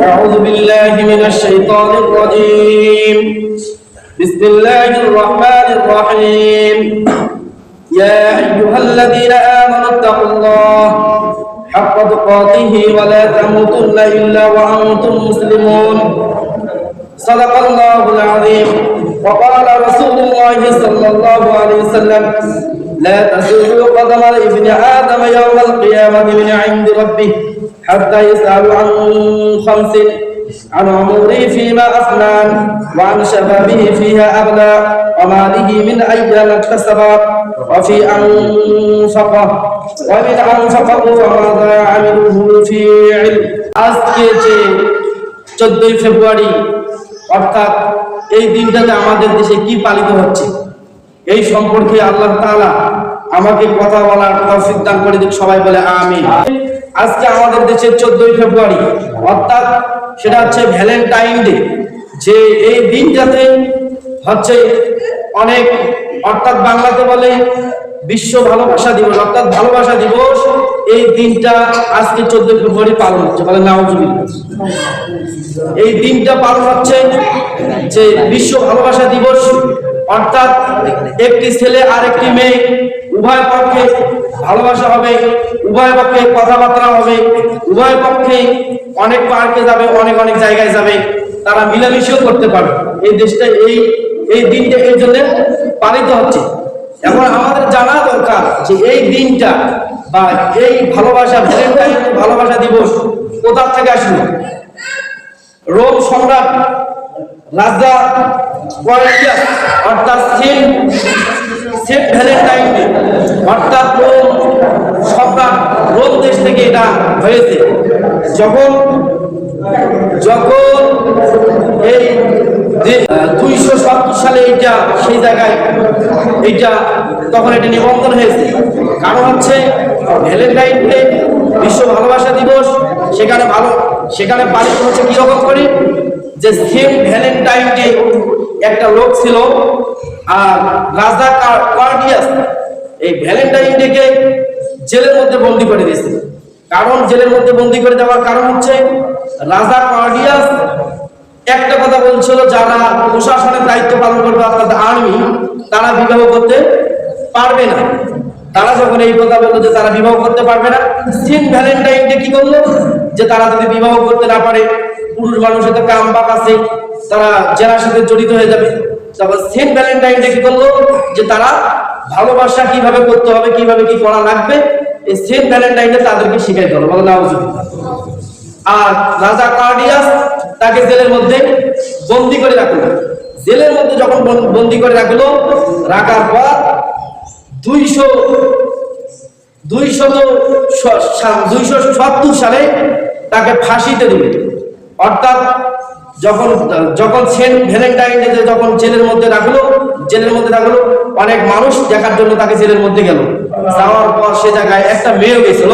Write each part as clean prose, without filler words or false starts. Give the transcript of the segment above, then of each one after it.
أعوذ بالله من الشيطان الرجيم بسم الله الرحمن الرحيم يا أيها الذين آمنوا اتقوا الله حق تقاته ولا تموتن إلا وأنتم مسلمون صدق الله العظيم وقال رسول الله صلى الله عليه وسلم لا تزول قدم ابن آدم يوم القيامة من عند ربه حتى يسأل عن خمس عن عمره فيما أفنى وعن شبابه فيها أبلى وماله من أين اكتسب وفي أنفقه ومن أنفقه وماذا عمله في علم আজকে যে 14 ফেব্রুয়ারি অর্থাৎ এই দিনটাতে আমাদের দেশে কি পালিত হচ্ছে এই সম্পর্কে আল্লাহ তাআলা আমাকে কথা বলার তৌফিক দান করে দিক। সবাই বলে আমিন। আজকে আমাদের দেশের 14 ফেব্রুয়ারি অর্থাৎ সেটা হচ্ছে ভ্যালেন্টাইন ডে। যে এই দিনটাতে হচ্ছে অনেক অর্থাৎ বাংলাতে বলে বিশ্ব ভালোবাসা দিবস অর্থাৎ ভালোবাসা দিবস। এই দিনটা আজকে 14 ফেব্রুয়ারি পালন হচ্ছে, বলে নাউজুবিল্লাহ। এই দিনটা পালন হচ্ছে যে বিশ্ব ভালোবাসা দিবস অর্থাৎ একটি ছেলে আর একটি মেয়ে উভয় পক্ষে ভালোবাসা হবে, উভয় পক্ষে কথাবার্তা হবে, উভয় পক্ষে অনেক পার্কে যাবে, অনেক অনেক জায়গায় যাবে, তারা মিলামিশাও করতে পারবে। এই দেশটা এই দিনটা এই জন্য পালিত হচ্ছে। এখন আমাদের জানা দরকার যে এই দিনটা বা এই ভালোবাসা ভ্যালেন্টাইন ভালোবাসা দিবস কোথা থেকে আসলো। রোম সম্রাট রাজা কোয়ারিয়াস অর্থাৎ সেন্ট ভ্যালেন্টাইন ডে অর্থাৎ রোম সম্রাট রোম দেশ থেকে এটা হয়েছে। যখন এই 270 সালে এইটা সেই জায়গায় এইটা তখন এটা নিবন্ধন হয়েছে। কারণ হচ্ছে ভ্যালেন্টাইন ডে বিশ্ব ভালোবাসা দিবস, সেখানে পালিত হচ্ছে কিরকম করে যে সেন্ট ভ্যালেন্টাইন ডে একটা লোক ছিল আর রাজা কোয়ারিয়াস এই ভ্যালেন্টাইন ডেকে জেলের মধ্যে বন্দী করে দিয়েছে। কারণ জেলের মধ্যে বন্দী করে দেওয়ার কারণ হচ্ছে রাজা কোয়ারিয়াস একটা কথা বলছিল, যারা প্রশাসনের দায়িত্ব পালন করবে অর্থাৎ আর্মি, তারা বিবাহ করতে পারবে না। তারা যখন এই কথা বললো যে তারা বিবাহ করতে পারবে না, সেন্ট ভ্যালেন্টাইন ডে কি করলো যে তারা যদি বিবাহ করতে না পারে, পুরুষ মানুষের তো কাম বাক আছে, তারা জেনার সাথে জড়িত হয়ে যাবে। তারপর সেন্ট ভ্যালেন্টাইন ডে কি করলো যে তারা ভালোবাসা কিভাবে করতে হবে, কিভাবে কি করা লাগবে, এই সেন্ট ভ্যালেন্টাইন ডে তাদেরকে শিখাই দিল, বলে নাউজুবিল্লাহ। আর রাজা কোয়ারিয়াস তাকে জেলের মধ্যে বন্দী করে রাখলো। জেলের মধ্যে যখন বন্দী করে রাখলো, রাখার পর 270 সালে তাকে ফাঁসিতে দিল। অর্থাৎ যখন সেন্ট ভ্যালেন্টাইন ডে যখন জেলের মধ্যে রাখলো অনেক মানুষ দেখার জন্য তাকে জেলের মধ্যে গেল। যাওয়ার পর সে জায়গায় একটা মেয়ে গেছিল,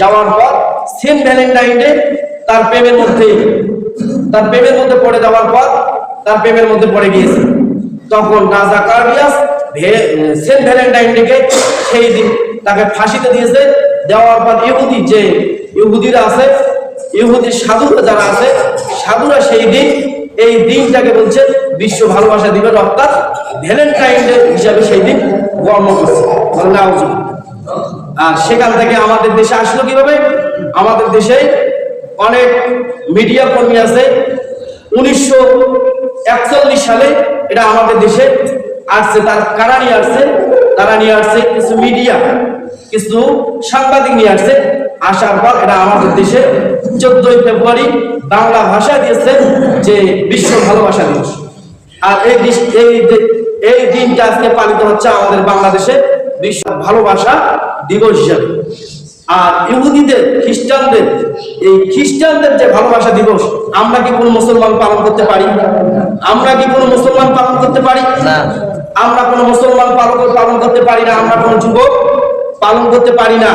যাওয়ার পর সেন্ট ভ্যালেন্টাইন ডে তার প্রেমের মধ্যে পড়ে যাওয়ার পর তার প্রেমের মধ্যে পড়ে গিয়েছে। তখন রাজা কোয়ারিয়াস সেন্ট ভ্যালেন্টাইন ডেকে সেই দিন তাকে ফাঁসিতে দিয়েছে। দেওয়ার পর ইহুদিরা আছে, ইহুদি সাধুরা যারা আছে, সাধুরা সেই দিন এই দিনটাকে বলছে বিশ্ব ভালোবাসা দিবস অর্থাৎ ভ্যালেন্টাইন ডে হিসাবে সেই দিন গণ্য করছে। আর সেখান থেকে আমাদের দেশে আসলো কিভাবে? আমাদের দেশে অনেক মিডিয়া কর্মী আছে। 1941 সালে এটা আমাদের দেশে আসছে। কারা নিয়ে আসছে? তারা নিয়ে আসছে কিছু মিডিয়া, কিছু সাংবাদিক নিয়ে আসছে। আসার পর এটা আমাদের দেশে 14 ফেব্রুয়ারি বাংলা ভাষা দিয়েছে যে বিশ্ব ভালোবাসা দিবস। আর এই দিনটা আজকে পালিত হচ্ছে আমাদের বাংলাদেশে বিশ্ব ভালোবাসা দিবস হিসাবে। আর ইহুদিদের খ্রিস্টানদের যে ভালোবাসা দিবস, আমরা কি কোনো মুসলমান পালন করতে পারি? আমরা কি কোনো মুসলমান পালন করতে পারি না? আমরা কোনো মুসলমান পালন করতে পারি না। আমরা কোনো যুবক পালন করতে পারি না।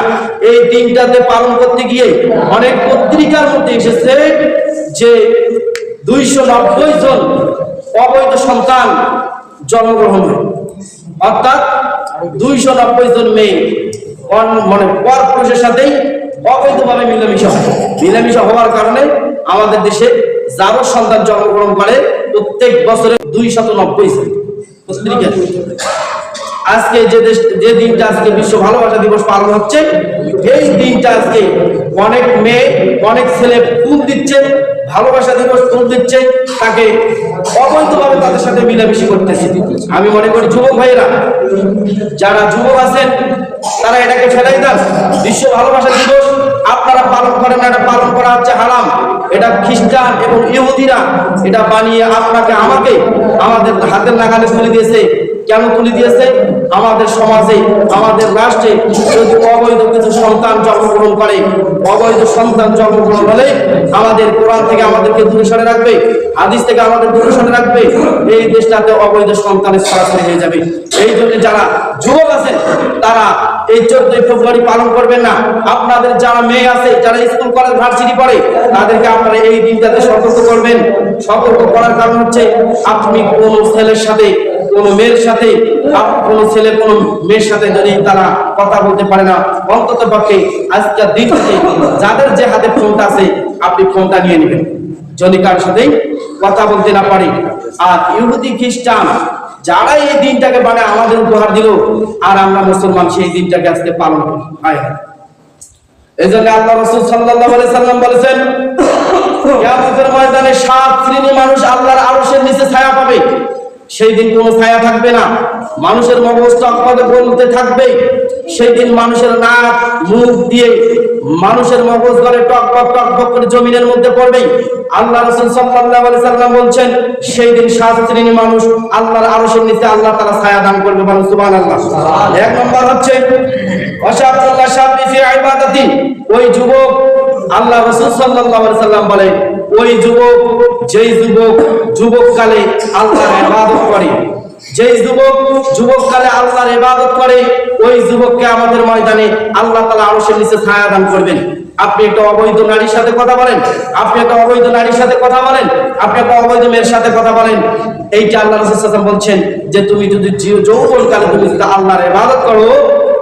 এই দিনটাতে পালন করতে গিয়ে অনেক পত্রিকার মধ্যে এসেছে যে 290 জন অবৈধ সন্তান জন্মগ্রহণ হয়, অর্থাৎ 290 জন মেয়ে পরপুরুষের সাথেই অবৈধভাবে মিলামিশা হওয়ার কারণে আমাদের দেশে যারও সন্তান জন্মগ্রহণ করে প্রত্যেক বছরে 290 জন। আজকে যে দিনটা আজকে বিশ্ব ভালোবাসা দিবস পালন হচ্ছে, এই দিনটা আজকে অনেক মেয়ে অনেক ছেলে ফুল দিচ্ছে, ভালোবাসা দিবস ফুল দিচ্ছে, তাকে অবৈধভাবে তাদের সাথে মিলামিশি করতেছে। আমি মনে করি যুবক ভাইয়েরা, যারা যুবক আছেন তারা এটাকে ফেলাই দেন। বিশ্ব ভালোবাসা দিবস আপনারা পালন করেন না, এটা পালন করা হচ্ছে হারাম। এটা খ্রিস্টান এবং ইহুদিরা এটা বানিয়ে আপনাকে আমাকে আমাদের হাতের নাগালে তুলে দিয়েছে। কেন তুলে দিয়েছে? আমাদের সমাজে আমাদের রাষ্ট্রে যদি অবৈধ কিছু সন্তান জন্মগ্রহণ করে, অবৈধ সন্তান জন্মগ্রহণ হলে আমাদের কোরআন থেকে আমাদেরকে দূরে সরে রাখবে, হাদিস থেকে আমাদের দূরে সরে রাখবে, এই দেশটাতে অবৈধ সন্তানের সরাসরি হয়ে যাবে। এই জন্য যারা যুবক আছেন তারা এই 14 ফেব্রুয়ারি পালন করবেন না। আপনাদের যারা মেয়ে আছে, যারা স্কুল কলেজ ভার্সিটি পড়ে, তাদেরকে আপনারা এই দিনটাতে সতর্ক করবেন। সতর্ক করার কারণ হচ্ছে, আপনি কোনো ছেলের সাথে কোনো মেয়ের সাথে, কোনো ছেলে কোনো মেয়ের সাথে যদি তারা কথা বলতে পারে না, অন্তত পক্ষে আজকের দিন থেকে যাদের যে হাতে ফোনটা আছে আপনি ফোনটা নিয়ে নেবেন, যদি কার সাথে কথা বলতে না পারে। আর ইহুদি খ্রিস্টান যারা এই দিনটাকে মানে আমাদের উপহার দিল, আর আমরা মুসলমান সেই দিনটাকে আজকে পালন করি। এই জন্য আল্লাহ রাসূল সাল্লাল্লাহু আলাইহি সাল্লাম বলেছেন, কিয়ামতের ময়দানে 7 শ্রেণীর মানুষ আল্লাহর আরশের নিচে ছায়া পাবে। সেই দিন কোনো ছায়া থাকবে না, মানুষের মগজ টকবকে বলতে থাকবে। সেই দিন মানুষের নাক মুখ দিয়ে মানুষের মগজ গলে টকবক টকবক করে জমিনের মধ্যে পড়বে। আল্লাহ রাসূল সাল্লাল্লাহু আলাইহি সাল্লাম বলছেন, সেই দিন 7 শ্রেণীর মানুষ আল্লাহর আরশের নিচে আল্লাহ তাআলা ছায়া দান করবে। বলেন সুবহানাল্লাহ। এক নম্বর হচ্ছে ওয়াশাবুল্লাহ শাবি ফি ইবাদাতি, ওই যুবক, আল্লাহ রাসূল সাল্লাল্লাহু আলাইহি সাল্লাম বলেন, ওই যুবক, যেই যুবক যুবককালে আল্লাহর ইবাদত করে, যেই যুবক যুবককালে আল্লাহর ইবাদত করে, ওই যুবককে আমাদের ময়দানে আল্লাহ তাআলা আরশের নিচে ছায়া দান করবেন। আপনি একটা অবৈধ নারীর সাথে কথা বলেন, আপনি একটা অবৈধ নারীর সাথে কথা বলেন, আপনি একটা অবৈধ মেয়ের সাথে কথা বলেন, এইটা আল্লাহ রাসূল সাল্লাল্লাহু আলাইহি ওয়াসাল্লাম বলছেন যে তুমি যদি যৌবনকালে তুমি যদি আল্লাহর ইবাদত করো,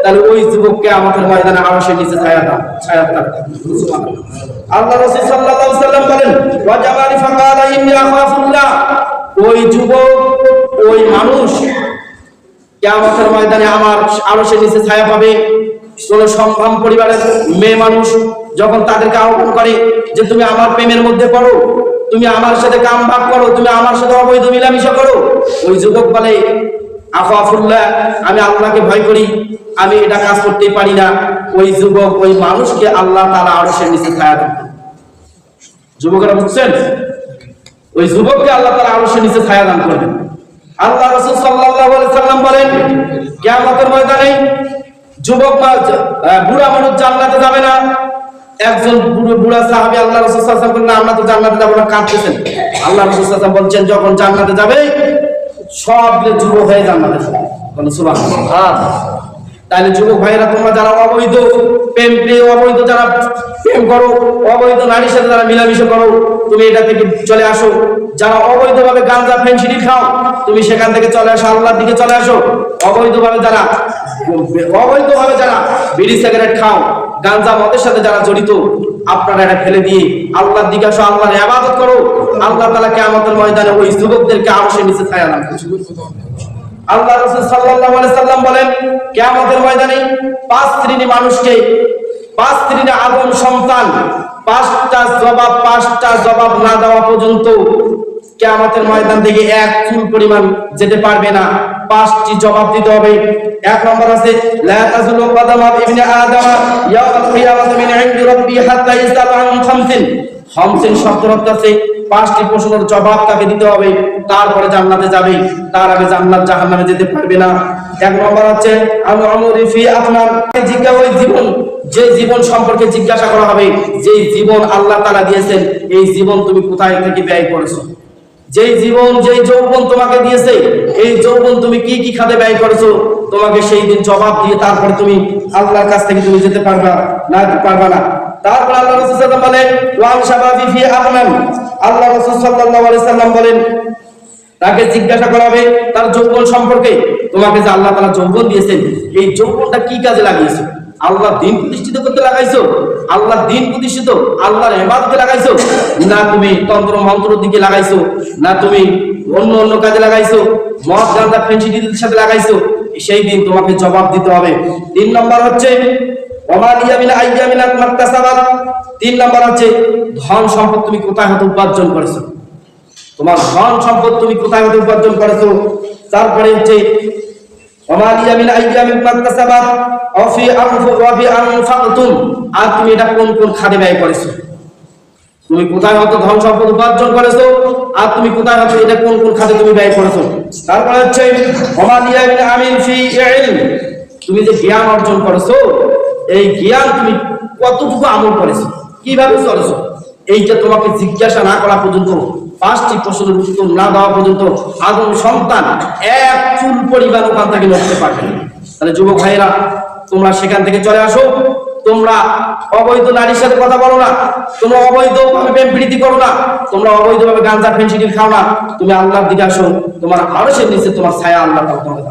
তাহলে ওই যুবককে আমাদের ময়দানে আরশের নিচে ছায়া দাও, ছায়া দাও। আল্লাহ রাসূল সাল্লাল্লাহু আলাইহি ওয়াসাল্লাম বলেন, ওয়া জামানি ফাকালা ইন্নী আখাফুল্লাহ, ওই যুবক, ওই মানুষ কিয়ামতের ময়দানে আমার আরশের নিচে ছায়া পাবে। কোন সম্ভ্রাম পরিবারের মেয়ে মানুষ যখন তাদেরকে আহ্বান করে যে তুমি আমার প্রেমের মধ্যে পড়ো, তুমি আমার সাথে কাম ভাগ করো, তুমি আমার সাথে অবৈধ মিলামিশা করো, ওই যুবক বলে আখাফুল্লাহ, আমি আল্লাহকে ভয় করি, আমি এটা কাজ করতে পারি না। ওই যুবক, ওই মানুষকে আল্লাহ তাআলা আরশের নিচে ছায়া দেন। যুবকেরা বুঝছেন? ওই যুবককে আল্লাহ তাআলা আরশের নিচে ছায়া দান করবেন। আল্লাহ রাসূল সাল্লাল্লাহু আলাইহি সাল্লাম বলেন, কিয়ামতের ময়দানে যুবক বুড়া মানুষ জান্নাতে যাবে না। একজন বুড়া সাহাবী আল্লাহ রাসূল সাল্লাল্লাহু আলাইহি ওয়াসাল্লাম বললেন, আমরা তো জান্নাতে যাব না, কাঁদতেছেন। আল্লাহ রাসূল সাল্লাল্লাহু আলাইহি ওয়াসাল্লাম বলছেন, যখন জান্নাতে যাবে সবগুলো যুবক হয়ে জান্নাতে যাবে। বলেন সুবহানাল্লাহ। তাহলে যুবক ভাইরা, তোমরা যারা অবৈধ প্রেম অবৈধ যারা প্রেম করো, অবৈধ নারীর সাথে যারা মিলামিশা করো, তুমি এটা থেকে চলে আসো। যারা অবৈধভাবে গাঁজা ফেনসিডিল খাও, তুমি সেখান থেকে চলে আসো, আল্লাহর দিকে চলে আসো। অবৈধভাবে যারা বিড়ি সিগারেট খাও, গাঁজা মদের সাথে যারা জড়িত, আপনারা এটা ফেলে দিয়ে আল্লাহর দিকে আসো, আল্লাহর ইবাদত করো। আল্লাহ তাআলা কিয়ামতের ময়দানে ওই যুবকদেরকে আরশের নিচে ছায়া দান করবেন। আল্লাহ রাসূল সাল্লাল্লাহু আলাইহি সাল্লাম বলেন, কিয়ামতের ময়দানে 5 শ্রেণীর মানুষকে, 5 শ্রেণীর আদম সন্তান 5টা জবাব না দেওয়া পর্যন্ত কিয়ামতের ময়দান থেকে এক চুল পরিমাণ যেতে পারবে না। 5টি জবাব দিতে হবে। এক নম্বর আছে, লা তাজুলু কদামা ইবনে আদম ইয়াউমাল কিয়ামাতি মিন ইনদি রাব্বি হাত্তা ইসআল আন খামসিন শব্দ আছে 5টি প্রশ্নের জবাব তাকে দিতে হবে, তারপরে জান্নাতে যাবে। তার আগে জান্নাত জাহান্নামে যেতে পারবে না। এক নম্বর হচ্ছে আমরি ফি আপনার ওই জীবন, যে জীবন সম্পর্কে জিজ্ঞাসা করা হবে, যে জীবন আল্লাহ তাআলা দিয়েছেন, এই জীবন তুমি কোথায় থেকে ব্যয় করেছো? যেই জীবন, যেই যৌবন তোমাকে দিয়েছে, এই যৌবন তুমি কি কি খাতে ব্যয় করেছো, তোমাকে সেই দিন জবাব দিয়ে তারপরে তুমি আল্লাহর কাছ থেকে তুমি যেতে পারবা না। তারপর আল্লাহ রাসূল সাল্লাল্লাহু আলাইহি ওয়াসাল্লাম বলেন, ওয়ান শাবাবি ফি আহমান, আল্লাহ রাসূল সাল্লাল্লাহু আলাইহি ওয়াসাল্লাম বলেন, তাকে জিজ্ঞাসা করা হবে তার যৌবন সম্পর্কে, তোমাকে যে আল্লাহ তাআলা যৌবন দিয়েছেন, এই যৌবনটা কি কাজে লাগিয়েছো? আল্লাহ দিন প্রতিষ্ঠিত করতে লাগাইছো, আল্লাহ দিন প্রতিষ্ঠিত আল্লাহর ইবাদতে লাগাইছো, না তুমি তন্ত্র মন্ত্রের দিকে লাগাইছো, না তুমি অন্য অন্য কাজে লাগাইছো, মদ গাঁজা ফেন্সিডিলের সাথে লাগাইছো, সেই দিন তোমাকে জবাব দিতে হবে। 3 নম্বর হচ্ছে ওমালিয়া মিন আইয়ামিনা মাকতাসাবাত। 3 নম্বর হচ্ছে ধন সম্পদ তুমি কোথায় হতে উপার্জন করেছো, তোমার ধন সম্পদ তুমি কোথায় হতে উপার্জন করেছো। তারপরে হচ্ছে ওমালিয়া মিন আইয়ামিন মাকতাসাবাত আও ফি আনফাকতুম, আর তুমি এটা কোন কোন খাতে ব্যয় করেছো, তুমি কোথায় হতে ধন সম্পদ উপার্জন করেছো, আর তুমি কোথায় হতে এটা কোন কোন খাতে তুমি ব্যয় করেছো। তারপরে হচ্ছে ওমালিয়া মিন আমিন ফি ইলম, তুমি যে জ্ঞান অর্জন করেছো এই জ্ঞান তুমি কতটুকু আমল করেছো, কিভাবে চলেছো, এইটা তোমাকে জিজ্ঞাসা না করা পর্যন্ত, 5টি প্রশ্নের উত্তর না দেওয়া পর্যন্ত আদম সন্তান এক চুল পরিমাণ ওখান থেকে নড়তে পারবে না। তাহলে যুবক ভাইয়েরা, তোমরা সেখান থেকে চলে আসো। তোমরা অবৈধ নারীর সাথে কথা বলো না, তোমরা অবৈধভাবে প্রেম প্রীতি করো না, তোমরা অবৈধভাবে গাঁজা ফেন্সিডিল খাও না, তুমি আল্লাহর দিকে আসো। তোমার আরশের নিচে তোমার ছায়া আল্লাহ তোমাকে